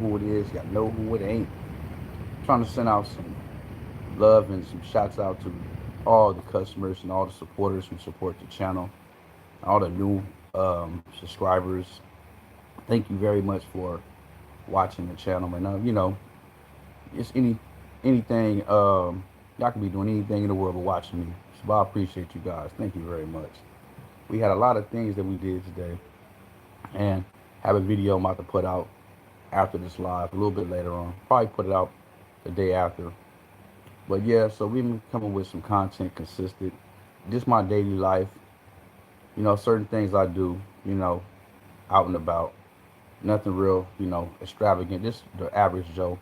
who it is, y'all know who it ain't. Trying to send out some love and some shouts out to all the customers and all the supporters who support the channel, all the new subscribers. Thank you very much for watching the channel. And it's anything y'all can be doing anything in the world but watching me. So I appreciate you guys. Thank you very much. We had a lot of things that we did today, and have a video I'm about to put out after this live a little bit later on. Probably put it out the day after. But yeah, so we've been coming with some content consistent. Just my daily life, certain things I do, out and about. Nothing real, extravagant. Just the average Joe.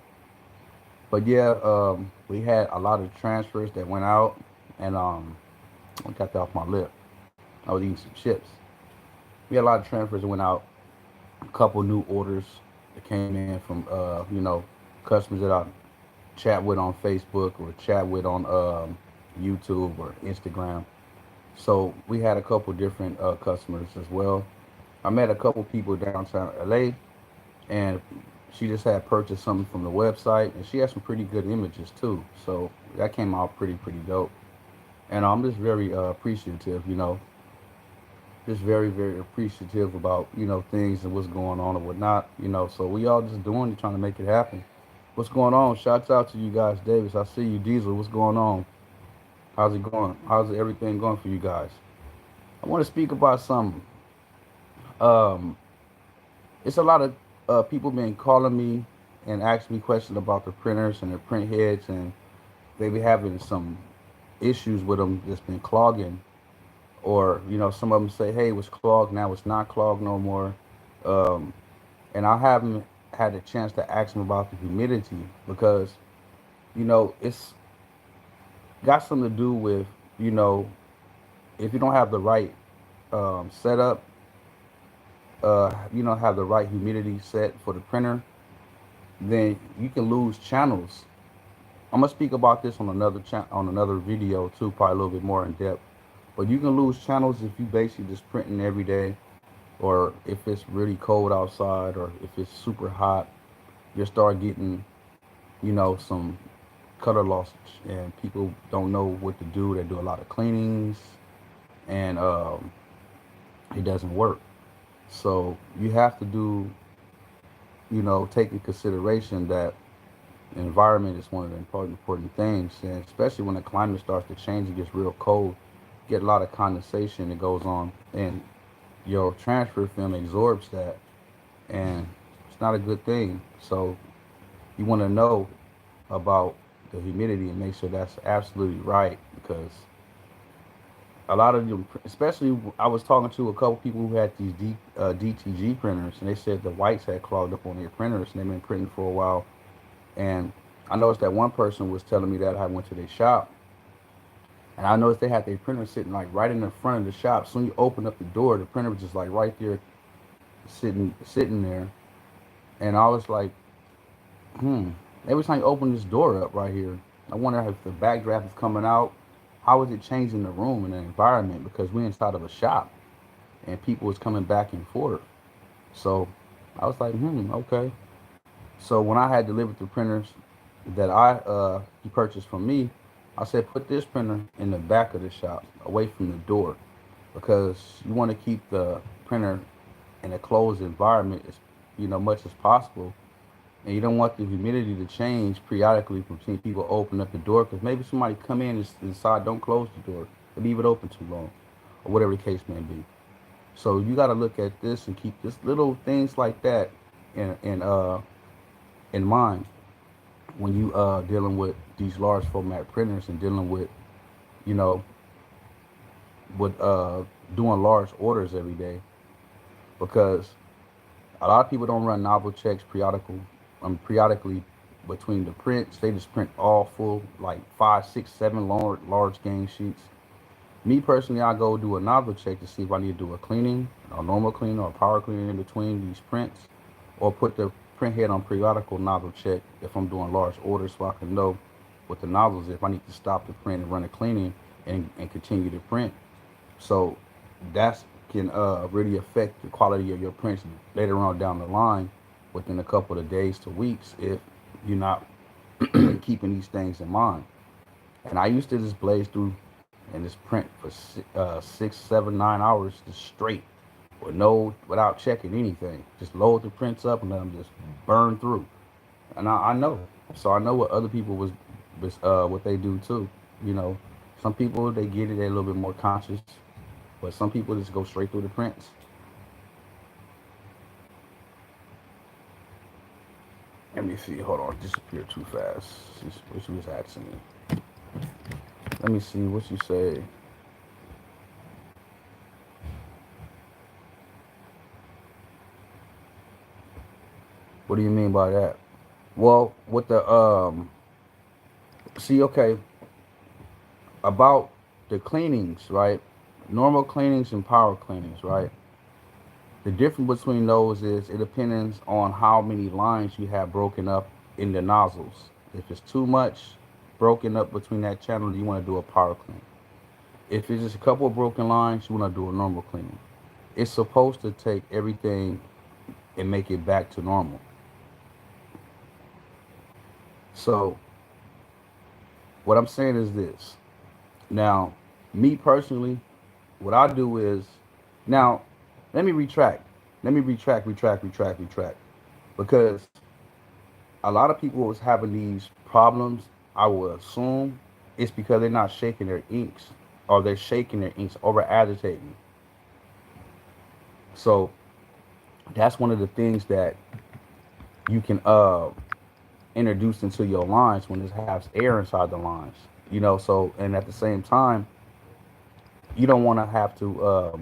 But yeah, we had a lot of transfers that went out, and I got that off my lip. I was eating some chips. We had a lot of transfers that went out. A couple new orders that came in from customers that I chat with on Facebook or chat with on YouTube or Instagram. So we had a couple different customers as well. I met a couple people downtown LA, and she just had purchased something from the website, and she had some pretty good images too. So that came out pretty dope. And I'm just very appreciative, just very appreciative about things and what's going on and whatnot. So we all just doing it, trying to make it happen. What's going on? Shouts out to you guys, Davis. I see you, Diesel. What's going on? How's it going? How's everything going for you guys? I want to speak about something. Um, it's a lot of people been calling me and asking me questions about the printers and the print heads, and they be having some issues with them that's been clogging, or some of them say, hey, it was clogged, now it's not clogged no more. um, and I haven't had a chance to ask them about the humidity, because it's got something to do with, you know if you don't have the right setup, have the right humidity set for the printer, then you can lose channels. I'm gonna speak about this on on another video too, probably a little bit more in depth. But you can lose channels if you basically just printing every day, or if it's really cold outside, or if it's super hot, you start getting, some color loss, and people don't know what to do. They do a lot of cleanings, and it doesn't work. So you have to take in consideration that the environment is one of the important things, and especially when the climate starts to change, it gets real cold, get a lot of condensation that goes on, and your transfer film absorbs that, and it's not a good thing. So you want to know about the humidity and make sure that's absolutely right, because a lot of them, especially I was talking to a couple people who had these DTG printers, and they said the whites had clogged up on their printers, and they've been printing for a while. And I noticed that one person was telling me that I went to their shop, and I noticed they had their printer sitting like right in the front of the shop. So when you open up the door, the printer was just like right there, sitting there. And I was like, hmm. Every time you open this door up right here, I wonder if the backdraft is coming out. How is it changing the room and the environment? Because we're inside of a shop, and people was coming back and forth. So I was like, okay. So when I had delivered the printers that he purchased from me, I said put this printer in the back of the shop, away from the door, because you want to keep the printer in a closed environment as much as possible, and you don't want the humidity to change periodically between people open up the door, because maybe somebody come in and inside, don't close the door, but leave it open too long, or whatever the case may be. So you got to look at this and keep this little things like that in mind when you dealing with these large format printers, and dealing with you know with doing large orders every day, because a lot of people don't run novel checks periodically between the prints. They just print all full, like 5, 6, 7 large game sheets. Me personally, I go do a novel check to see if I need to do a cleaning, a normal cleaning, or a power cleaning in between these prints, or put the print head on periodical nozzle check if I'm doing large orders, so I can know with the nozzles if I need to stop the print and run a cleaning, and continue to print. So that can really affect the quality of your prints later on down the line within a couple of days to weeks if you're not keeping these things in mind. And I used to just blaze through and just print for 6, 7, 9 hours just straight, without checking anything. Just load the prints up and let them just burn through. And I know, so I know what other people what they do too. You know, some people they get it, they're a little bit more conscious, but some people just go straight through the prints. Let me see. Hold on, disappeared too fast. What she was asking me. Let me see what you say. What do you mean by that? Well, with the see, okay, about the cleanings, right? Normal cleanings and power cleanings, right? The difference between those is it depends on how many lines you have broken up in the nozzles. If it's too much broken up between that channel, you want to do a power clean. If it's just a couple of broken lines, you want to do a normal cleaning. It's supposed to take everything and make it back to normal. So what I'm saying is this. Now, me personally, what I do is now let me retract. Let me retract. Because a lot of people was having these problems, I would assume it's because they're not shaking their inks or they're shaking their inks over agitating. So that's one of the things that you can introduce into your lines when it has air inside the lines. You know, so and at the same time, you don't want to have to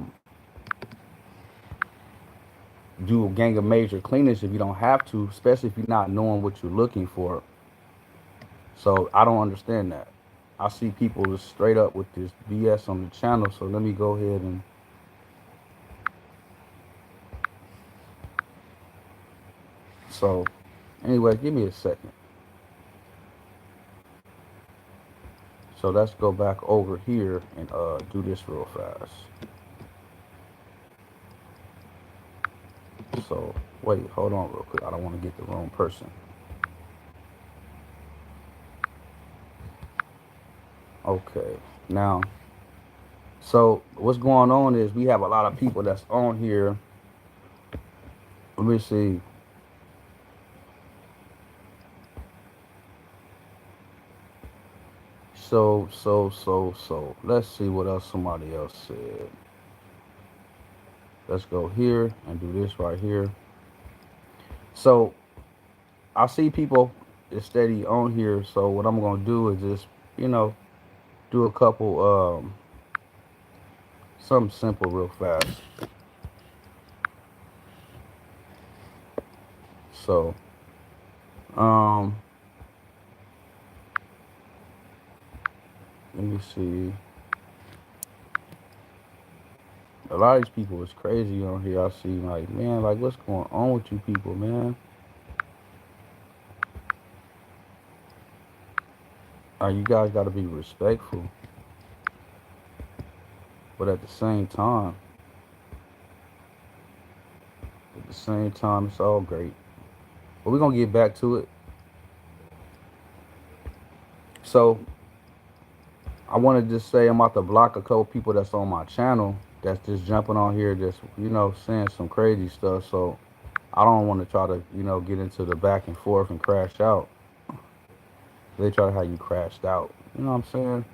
do a gang of major cleanings if you don't have to, especially if you're not knowing what you're looking for. So I don't understand that. I see people just straight up with this BS on the channel. So let me go ahead and so anyway, give me a second. So let's go back over here and do this real fast. So wait, hold on real quick. I don't want to get the wrong person. Okay, now, so what's going on is we have a lot of people that's on here. Let me see. So. Let's see what else somebody else said. Let's go here and do this right here. So I see people is steady on here. So what I'm gonna do is just, you know, do a couple something simple real fast. So um let me see. A lot of these people is crazy on here. I see like, man, like what's going on with you people, man? You guys gotta be respectful. But at the same time, it's all great. But we're gonna get back to it. So I want to just say I'm about to block a couple people that's on my channel that's just jumping on here, just saying some crazy stuff. So I don't want to try to get into the back and forth and crash out. They try to have you crashed out. You know what I'm saying?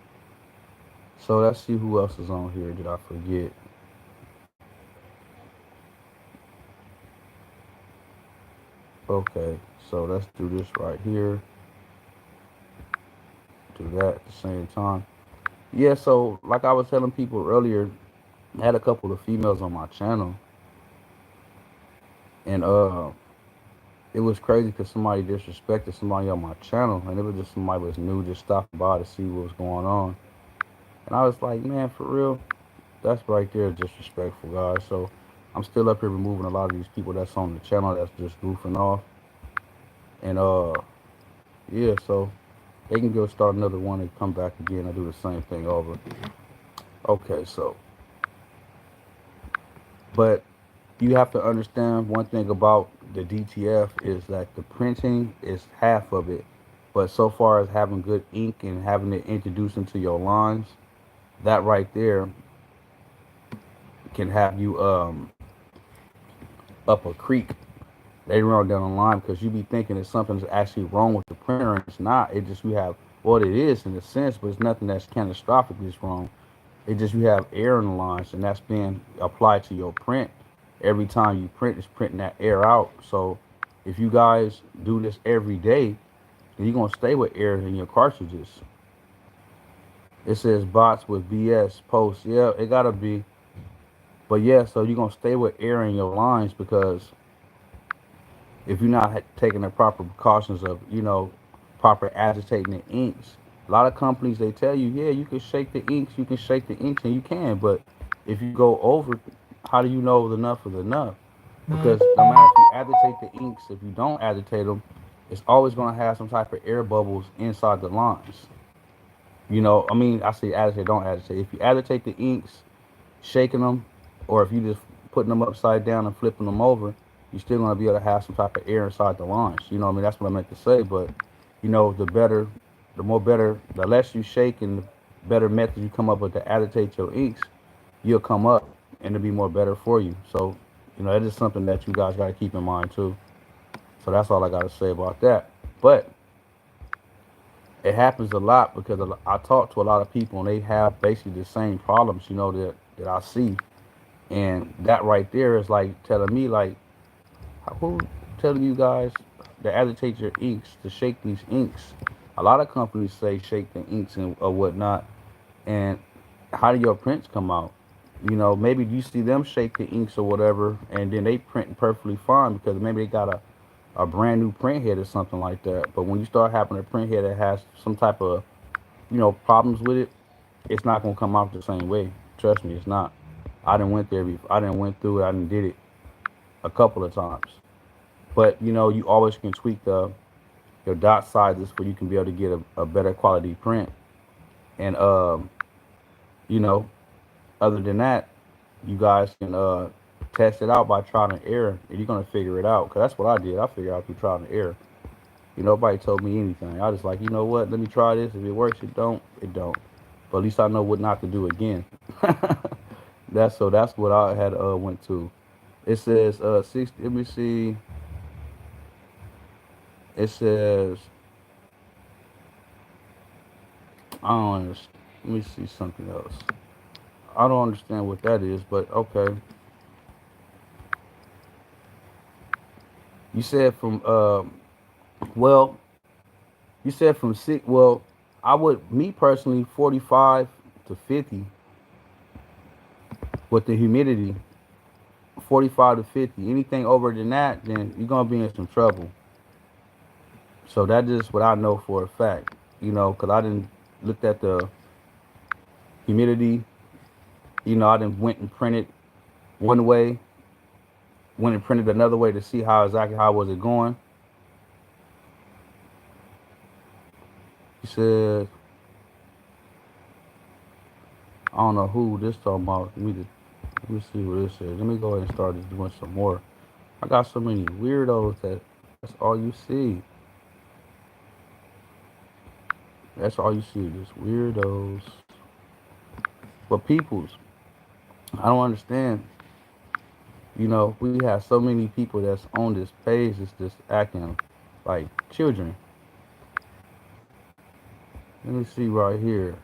So let's see who else is on here. Did I forget? Okay, so let's do this right here. Do that at the same time. Yeah, so like I was telling people earlier, I had a couple of females on my channel, and it was crazy because somebody disrespected somebody on my channel, and it was just somebody was new, just stopping by to see what was going on, and I was like, man, for real, that's right there disrespectful, guys. So I'm still up here removing a lot of these people that's on the channel that's just goofing off, and yeah, so they can go start another one and come back again and do the same thing over. Okay, so, but You have to understand one thing about the DTF is that the printing is half of it, but so far as having good ink and having it introduced into your lines, that right there can have you up a creek later on down the line because you be thinking that something's actually wrong with the printer and it's not. It just you have what it is in a sense, but it's nothing that's catastrophically wrong. It just you have air in the lines and that's being applied to your print. Every time you print, it's printing that air out. So if you guys do this every day, then you're gonna stay with air in your cartridges. It says bots with BS posts. Yeah, it gotta be. But yeah, so you're gonna stay with air in your lines because if you're not taking the proper precautions of proper agitating the inks. A lot of companies they tell you, yeah, you can shake the inks, you can shake the inks, and you can, but if you go over, how do you know enough is enough? Because no matter if you agitate the inks, if you don't agitate them, it's always going to have some type of air bubbles inside the lines. I mean, I say agitate, don't agitate. If you agitate the inks, shaking them, or if you just putting them upside down and flipping them over, you're still gonna be able to have some type of air inside the lines. You know what I mean? That's what I meant to say. But the better, the more better, the less you shake and the better method you come up with to agitate your inks, you'll come up and it'll be more better for you. So, that is something that you guys gotta keep in mind too. So that's all I gotta say about that. But it happens a lot because I talk to a lot of people and they have basically the same problems, that I see. And that right there is like telling me, like, who telling you guys to agitate your inks, to shake these inks? A lot of companies say shake the inks and or whatnot. And how do your prints come out? Maybe you see them shake the inks or whatever, and then they print perfectly fine because maybe they got a brand new print head or something like that. But when you start having a print head that has some type of, problems with it, it's not gonna come out the same way. Trust me, it's not. I didn't went there before. I didn't went through it. I didn't did it a couple of times. But you always can tweak the your dot sizes for you can be able to get a better quality print. And you know, other than that, you guys can test it out by trial and error, and you're gonna figure it out. Cause that's what I did. I figured out through trial and error. Nobody told me anything. I just like, what? Let me try this. If it works, it don't. It don't. But at least I know what not to do again. That's what I had went to. It says 60. Let me see. It says I don't understand. Let me see something else. I don't understand what that is, but okay. You said from well, you said from six. Well, I would me personally 45 to 50 with the humidity. 45 to 50. Anything over than that, then you're gonna be in some trouble. So that is what I know for a fact. Because I didn't looked at the humidity. I didn't went and printed one way, went and printed another way to see how exactly how was it going. He said, I don't know who this talking about. Let me see what this says. Let me go ahead and start doing some more. I got so many weirdos that's all you see. That's all you see, just weirdos. But peoples, I don't understand. We have so many people that's on this page that's just acting like children. Let me see right here.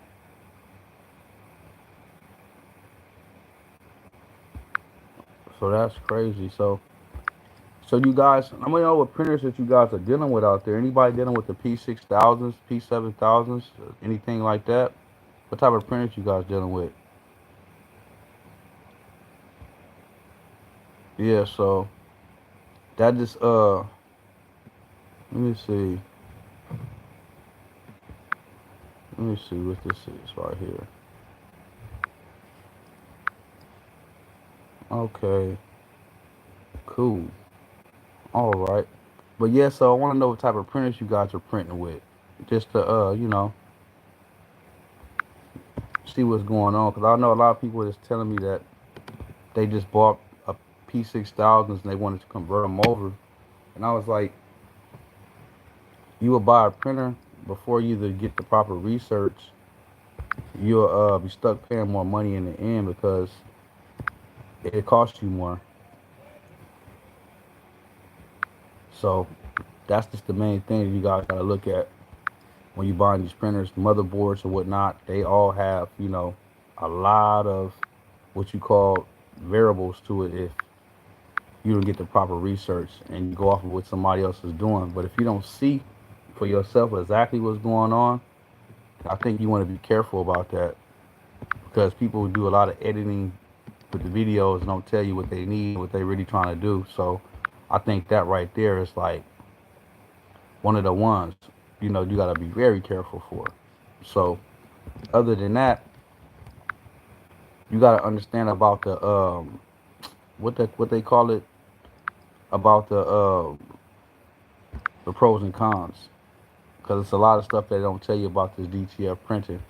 So that's crazy. So you guys, I mean, know what printers that you guys are dealing with out there. Anybody dealing with the P6000s, P7000s, anything like that? What type of printers you guys dealing with? Yeah. So that just let me see. Let me see what this is right here. Okay. Cool. All right. But yeah, so I want to know what type of printers you guys are printing with, just to see what's going on. Cause I know a lot of people is telling me that they just bought a P6000s and they wanted to convert them over. And I was like, you will buy a printer before you either get the proper research, you'll be stuck paying more money in the end because it costs you more. So that's just the main thing that you guys gotta look at when you buying these printers, motherboards or whatnot. They all have, a lot of what you call variables to it if you don't get the proper research and you go off of what somebody else is doing. But if you don't see for yourself exactly what's going on, I think you want to be careful about that because people do a lot of editing with the videos and don't tell you what they need, what they're really trying to do. So I think that right there is like one of the ones, you got to be very careful for. So other than that, you got to understand about what they call it, about the pros and cons, because it's a lot of stuff they don't tell you about this DTF printing.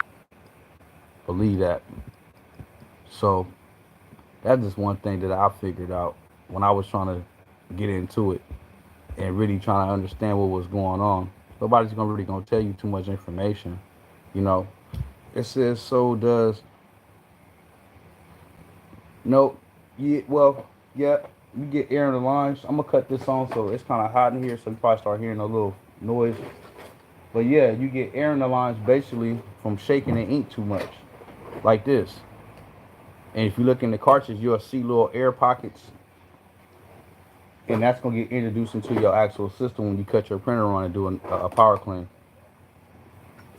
Believe that. So that's just one thing that I figured out when I was trying to get into it and really trying to understand what was going on. Nobody's gonna tell you too much information. You know, it says so does no, yeah, well, yeah, you get air in the lines. I'm gonna cut this on so it's kind of hot in here, so you probably start hearing a little noise. But yeah, you get air in the lines basically from shaking the ink too much, like this. And if you look in the cartridge, you'll see little air pockets, and that's gonna get introduced into your actual system when you cut your printer on and do a power clean.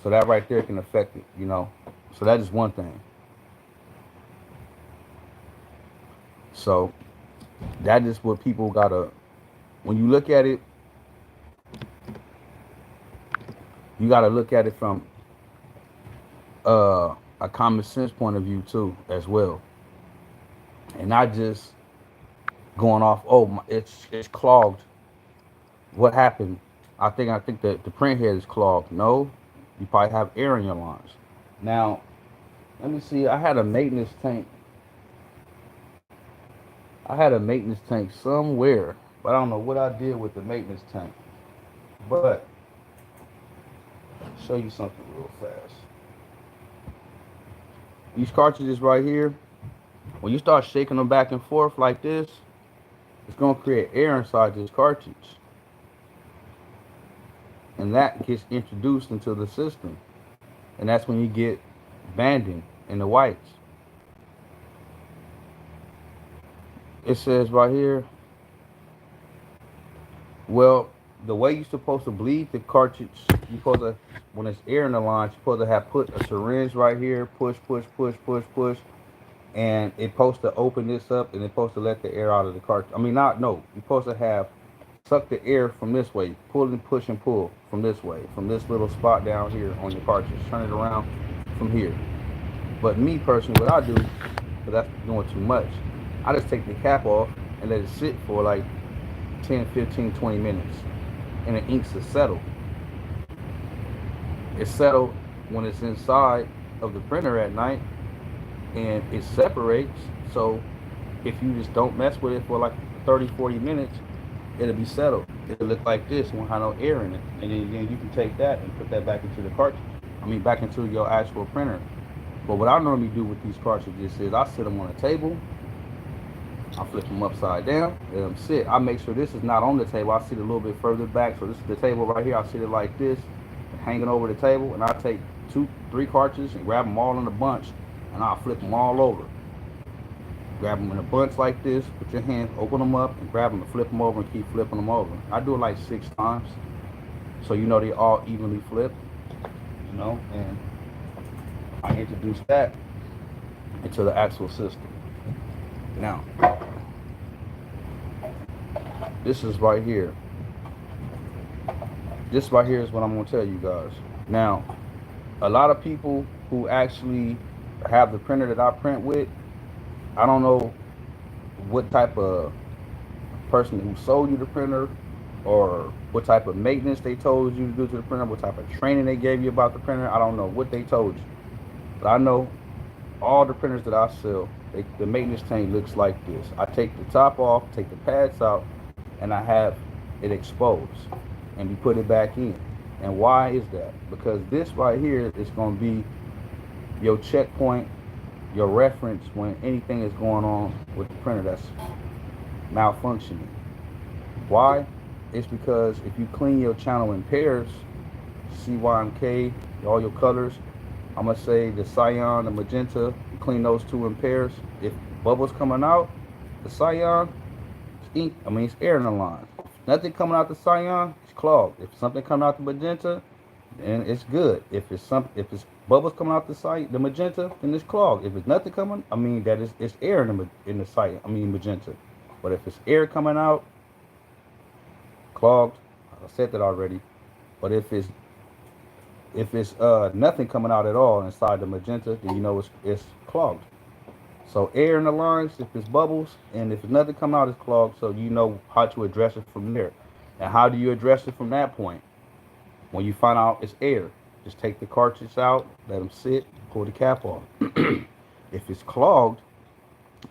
So that right there can affect it. So that is one thing. So that is what people gotta. When you look at it, you gotta look at it from a common sense point of view too, as well, and not just going off. Oh, it's clogged. What happened? I think that the print head is clogged. No, you probably have air in your lines. Now, let me see. I had a maintenance tank. I had a maintenance tank somewhere, but I don't know what I did with the maintenance tank. But I'll show you something real fast. These cartridges right here, when you start shaking them back and forth like this, it's gonna create air inside this cartridge, and that gets introduced into the system, and that's when you get banding in the whites. It says right here, well, the way you're supposed to bleed the cartridge, you're supposed to, when it's air in the lines, you're supposed to have put a syringe right here, push, push, push, push, push, and it's supposed to open this up, and it's supposed to let the air out of the cartridge. I mean, not, no, you're supposed to have suck the air from this way, pull and push and pull from this way, from this little spot down here on your cartridge, turn it around from here. But me personally, what I do, because that's doing too much, I just take the cap off and let it sit for like 10, 15, 20 minutes, and the inks will settle. It's settled when it's inside of the printer at night, and it separates. So if you just don't mess with it for like 30, 40 minutes, it'll be settled. It'll look like this, won't have no air in it. And then you can take that and put that back into the cartridge. Back into your actual printer. But what I normally do with these cartridges is I sit them on a table, I flip them upside down, let them sit. I make sure this is not on the table. I sit a little bit further back. So this is the table right here. I sit it like this, hanging over the table, and I take 2, 3 cartridges and grab them all in a bunch, and I'll flip them all over. Grab them in a bunch like this, put your hand, open them up, and grab them and flip them over and keep flipping them over. I do it like 6 times, so they all evenly flip, and I introduce that into the actual system. Now, this is right here. This right here is what I'm going to tell you guys. Now, a lot of people who actually have the printer that I print with, I don't know what type of person who sold you the printer or what type of maintenance they told you to do to the printer, what type of training they gave you about the printer. I don't know what they told you. But I know all the printers that I sell, The maintenance tank looks like this. I take the top off, take the pads out, and I have it exposed, and we put it back in. And why is that? Because this right here is going to be your checkpoint, your reference when anything is going on with the printer that's malfunctioning. Why? It's because if you clean your channel in pairs, C, Y, and K, all your colors, I'm going to say the cyan, the magenta, you clean those two in pairs. If bubbles coming out, the cyan, it's ink, it's air in the line. If nothing coming out the cyan, it's clogged. If something coming out the magenta, then it's good. If it's bubbles coming out the magenta, then it's clogged. If it's nothing coming, it's air in the cyan, magenta. But if it's air coming out, clogged. I said that already. But if it's nothing coming out at all inside the magenta, then you know it's clogged. So air in the lines, if it's bubbles, and if it's nothing coming out, it's clogged. So you know how to address it from there. And how do you address it from that point? When you find out it's air, just take the cartridge out, let them sit, pull the cap off. If it's clogged,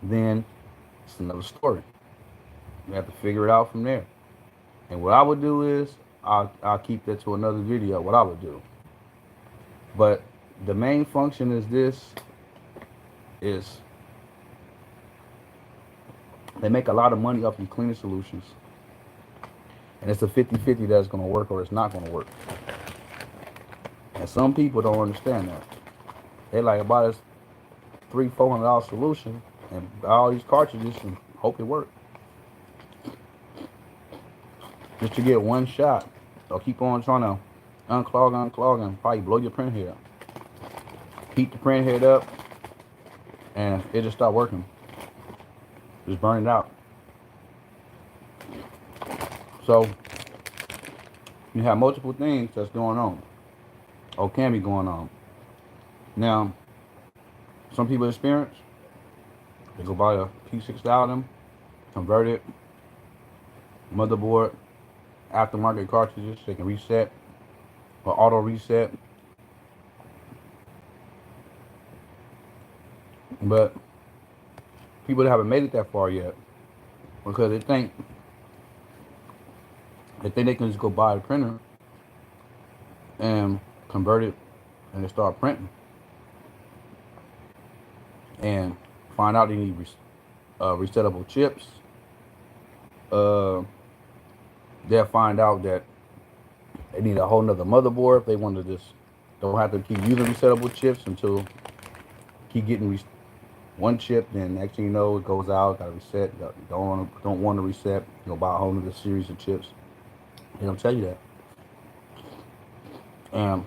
then it's another story. You have to figure it out from there. And what I would do is, I'll keep that to another video, what I would do. But the main function is they make a lot of money off these cleaning solutions. And it's a 50-50 that's going to work or it's not going to work. And some people don't understand that. They like about this $300-$400 solution and buy all these cartridges and hope it works. Just to get one shot. They'll keep on trying to unclog, and probably blow your print head up. Heat the print head up, and it just stop working. Just burn it out. So you have multiple things that's going on, or can be going on. Now, some people experience, they go buy a P6000, convert it, motherboard, aftermarket cartridges, they can reset or auto reset. But people that haven't made it that far yet, because they think they can just go buy a printer and convert it and they start printing, and find out they need resettable chips. They'll find out that they need a whole nother motherboard if they want to just don't have to keep using resettable chips until keep getting one chip. Then next thing you know, it goes out, got to reset. Don't want to reset. You buy a whole nother series of chips. They don't tell you that.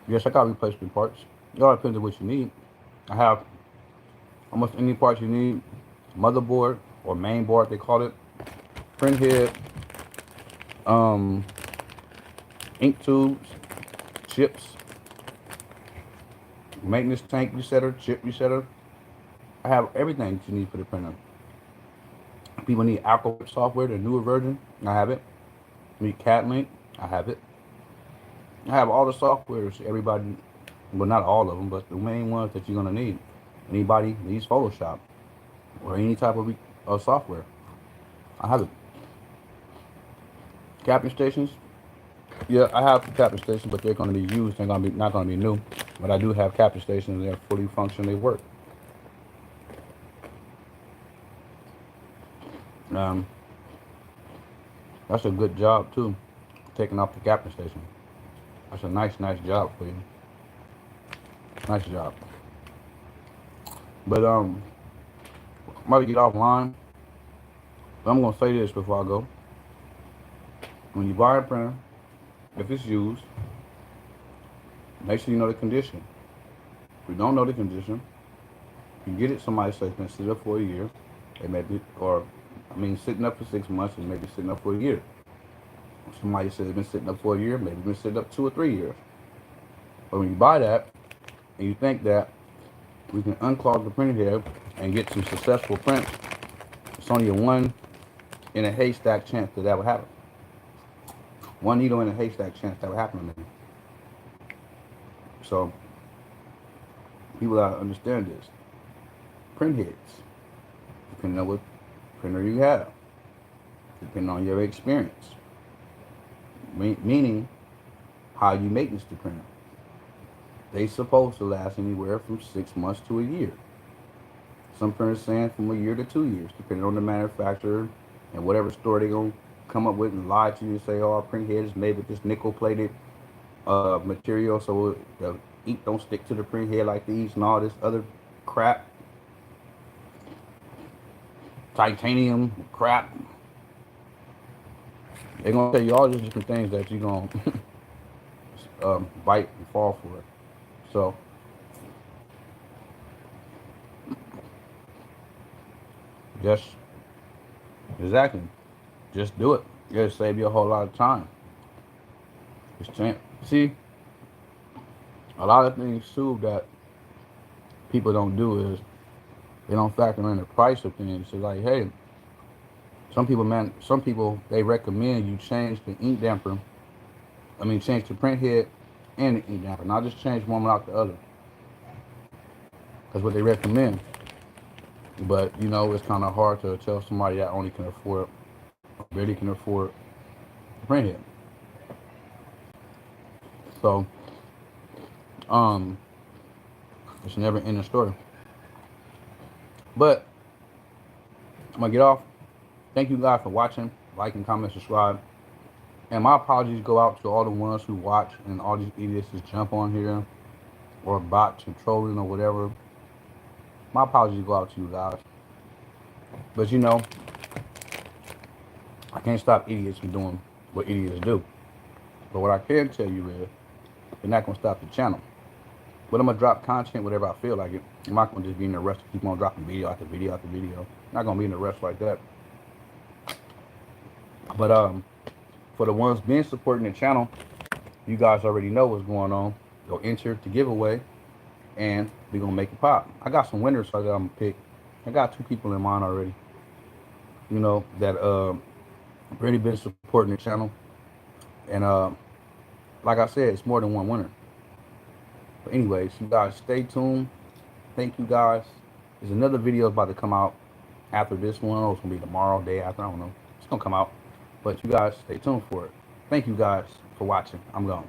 Yes, I got replacement parts. It all depends on what you need. I have almost any parts you need. Motherboard or main board, they call it. Print head, ink tubes, chips, maintenance tank resetter, chip resetter. I have everything that you need for the printer. People need alcohol software, the newer version. I have it. Need CatLink. I have it. I have all the softwares. Everybody, well, not all of them, but the main ones that you're gonna need. Anybody needs Photoshop or any type of software, I have it. Capping stations. Yeah, I have capping stations, but they're going to be used. They're not going to be new. But I do have capping stations. They're fully functional. They work. That's a good job too. Taking off the capping station. That's a nice job for you. Nice job. But I'm about to get offline. But I'm gonna say this before I go. When you buy a printer, if it's used, make sure you know the condition. If you don't know the condition, you get it. Somebody says it's been sitting up for a year. It may be, sitting up for 6 months and maybe sitting up for a year. Somebody says it's been sitting up for a year, maybe it's been sitting up 2 or 3 years. But when you buy that and you think that we can unclog the printer head and get some successful prints, it's only a 1 in a haystack chance that would happen. 1 needle in a haystack chance that would happen to me. So people gotta understand this. Print heads, depending on what printer you have, depending on your experience, meaning how you maintenance the printer. They supposed to last anywhere from 6 months to a year. Some printers saying from a year to 2 years, depending on the manufacturer and whatever store they gonna come up with and lie to you and say, "Oh, our print head is made with this nickel plated material, so the ink don't stick to the print head like these and all this other crap, titanium crap." They're gonna tell you all these different things that you're gonna bite and fall for it. So just exactly, just do it. It'll save you a whole lot of time. See, a lot of things too that people don't do is they don't factor in the price of things. So like, hey, some people they recommend you change the ink damper. I mean, change the print head and the ink damper, not just change one without the other. That's what they recommend. But you know, it's kind of hard to tell somebody that only can afford, barely can afford the print head. So, it's never in the story. But I'm gonna get off. Thank you guys for watching, liking, comment, subscribe. And my apologies go out to all the ones who watch and all these idiots just jump on here or bots and trolling or whatever. My apologies go out to you guys. But you know, I can't stop idiots from doing what idiots do. But what I can tell you is, they're not gonna stop the channel. But I'm gonna drop content whenever I feel like it. I'm not gonna just be in the rush to keep on dropping video after video after video. I'm not gonna be in the rush like that. But for the ones been supporting the channel, you guys already know what's going on. Go enter the giveaway, and we're gonna make it pop. I got some winners that I'm gonna pick. I got 2 people in mind already. You know that already been supporting the channel, and like I said, it's more than one winner. But anyways, you guys stay tuned. Thank you guys. There's another video about to come out after this one. It's gonna be tomorrow, day after. I don't know. It's gonna come out. But you guys stay tuned for it. Thank you guys for watching. I'm gone.